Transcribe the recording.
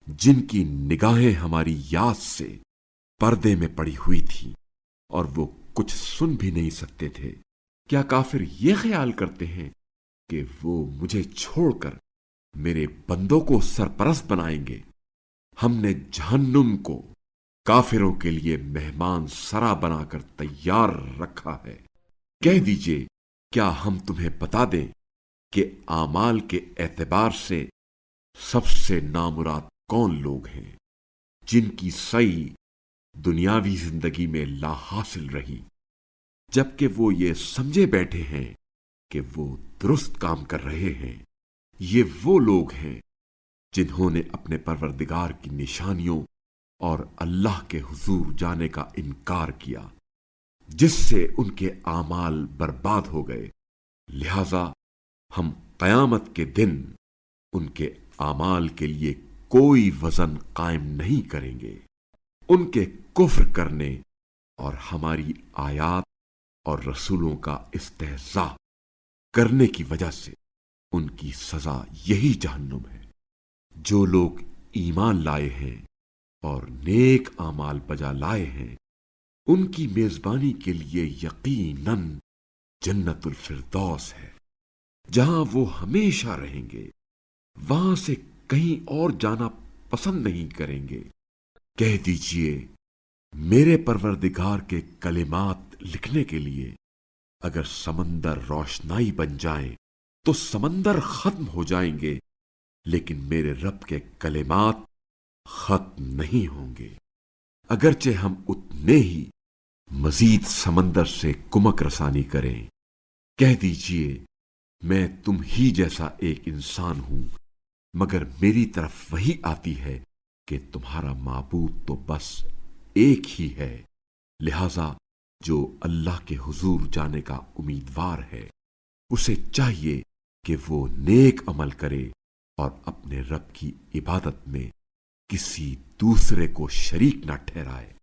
جن کی نگاہیں ہماری یاد سے پردے میں پڑی ہوئی تھی اور وہ کچھ سن بھی نہیں سکتے تھے، کیا کافر یہ خیال کرتے ہیں کہ وہ مجھے چھوڑ کر میرے بندوں کو سرپرست بنائیں گے؟ ہم نے جہنم کو کافروں کے لیے مہمان سرا بنا کر تیار رکھا ہے۔ کہہ دیجئے، کیا ہم تمہیں بتا دیں کہ اعمال کے اعتبار سے سب سے نامراد کون لوگ ہیں؟ جن کی سعی دنیاوی زندگی میں لا حاصل رہی، جبکہ وہ یہ سمجھے بیٹھے ہیں کہ وہ درست کام کر رہے ہیں۔ یہ وہ لوگ ہیں جنہوں نے اپنے پروردگار کی نشانیوں اور اللہ کے حضور جانے کا انکار کیا، جس سے ان کے اعمال برباد ہو گئے۔ لہذا ہم قیامت کے دن ان کے اعمال کے لیے کوئی وزن قائم نہیں کریں گے۔ ان کے کفر کرنے اور ہماری آیات اور رسولوں کا استہزاء کرنے کی وجہ سے ان کی سزا یہی جہنم ہے۔ جو لوگ ایمان لائے ہیں اور نیک اعمال بجا لائے ہیں، ان کی میزبانی کے لیے یقیناً جنت الفردوس ہے، جہاں وہ ہمیشہ رہیں گے، وہاں سے کہیں اور جانا پسند نہیں کریں گے۔ کہہ دیجئے، میرے پروردگار کے کلمات لکھنے کے لیے اگر سمندر روشنائی بن جائیں تو سمندر ختم ہو جائیں گے، لیکن میرے رب کے کلمات ختم نہیں ہوں گے، اگرچہ ہم اتنے ہی مزید سمندر سے کمک رسانی کریں۔ کہہ دیجئے، میں تم ہی جیسا ایک انسان ہوں، مگر میری طرف وہی آتی ہے کہ تمہارا معبود تو بس ایک ہی ہے۔ لہذا جو اللہ کے حضور جانے کا امیدوار ہے، اسے چاہیے کہ وہ نیک عمل کرے اور اپنے رب کی عبادت میں کسی دوسرے کو شریک نہ ٹھہرائے۔